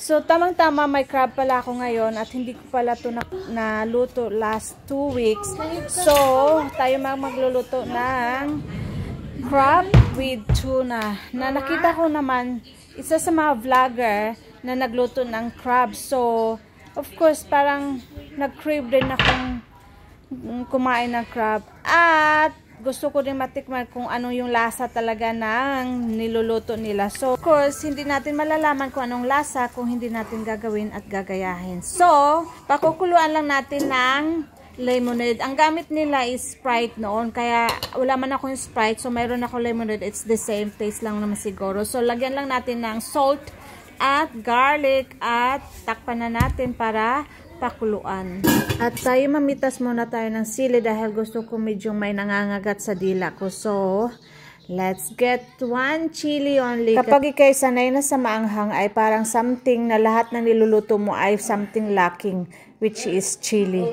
So, tamang-tama may crab pala ako ngayon at hindi ko pala ito naluto last 2 weeks. So, tayo magluluto ng crab with tuna. Na nakita ko naman, isa sa mga vlogger na nagluto ng crab. So, of course, parang nag-crave din akong kumain ng crab. At gusto ko din matikman kung anong yung lasa talaga ng niluluto nila. So, of course, hindi natin malalaman kung anong lasa kung hindi natin gagawin at gagayahin. So, pakukuluan lang natin ng lemonade. Ang gamit nila is Sprite noon. Kaya, wala man ako yung Sprite. So, mayroon ako lemonade. It's the same taste lang naman siguro. So, lagyan lang natin ng salt at garlic at takpan na natin para pakuluan. At tayo mamitas muna tayo ng sili dahil gusto ko medyo may nangangagat sa dila ko. So, let's get 1 chili only. Kapag ikay sanay na sa maanghang ay parang something na lahat na niluluto mo ay something lacking, which is chili.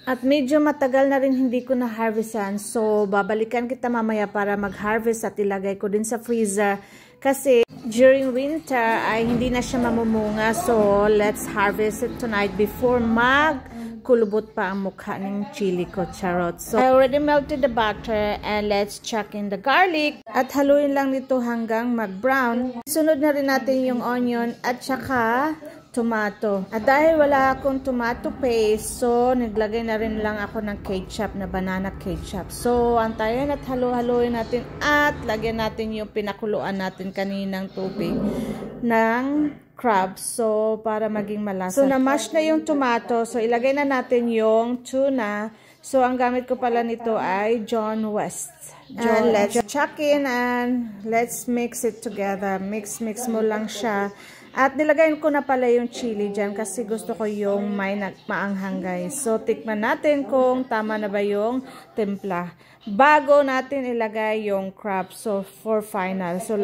At medyo matagal na rin hindi ko na-harvestan. So, babalikan kita mamaya para mag-harvest at ilagay ko din sa freezer. Kasi during winter ay hindi na siya mamumunga. So, let's harvest it tonight before magkulubot pa ang mukha ng chili ko. Charot. So, I already melted the butter and let's chuck in the garlic. At haluin lang nito hanggang mag-brown. Sunod na rin natin yung onion at saka tomato. At dahil wala akong tomato paste, so naglagay na rin lang ako ng ketchup na banana ketchup. So, antayin at halo-haloin natin at lagyan natin yung pinakuluan natin kaninang tubig ng crab. So, para maging malasa. So, na-mash na yung tomato. So, ilagay na natin yung tuna. So, ang gamit ko pala nito ay John West. And let's chuck in and let's mix it together. Mix mo lang siya. At nilagay ko na pala yung chili dyan kasi gusto ko yung may maanghang guys. So, tikman natin kung tama na ba yung timpla. Bago natin ilagay yung crab. So, for final. So,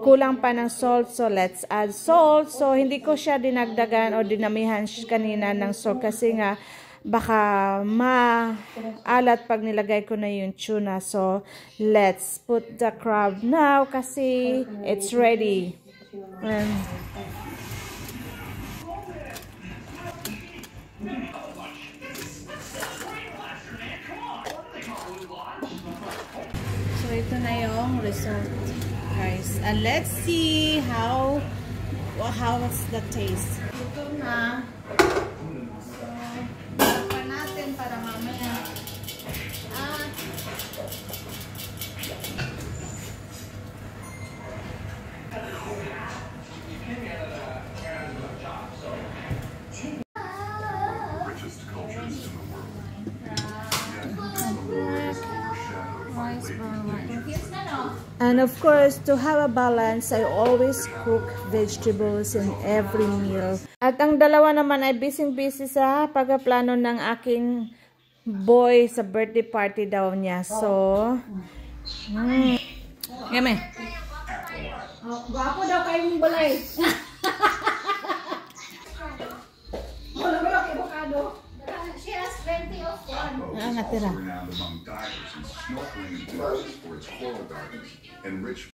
kulang pa ng salt. So, let's add salt. So, hindi ko siya dinagdagan o dinamihan kanina ng salt kasi nga baka maalat pag nilagay ko na yung tuna. So, let's put the crab now kasi it's ready. So, ito na yung result, guys. And let's see how's the taste. Ito na. So, tapos natin para mamaya. And of course, to have a balance, I always cook vegetables in every meal. At ang dalawa naman ay busy-busy sa pagpaplano ng aking boy sa birthday party daw niya. So, Game. Gwapo daw kayo mong balay. Wala ba yung avocado? She has plenty of fun. Natira.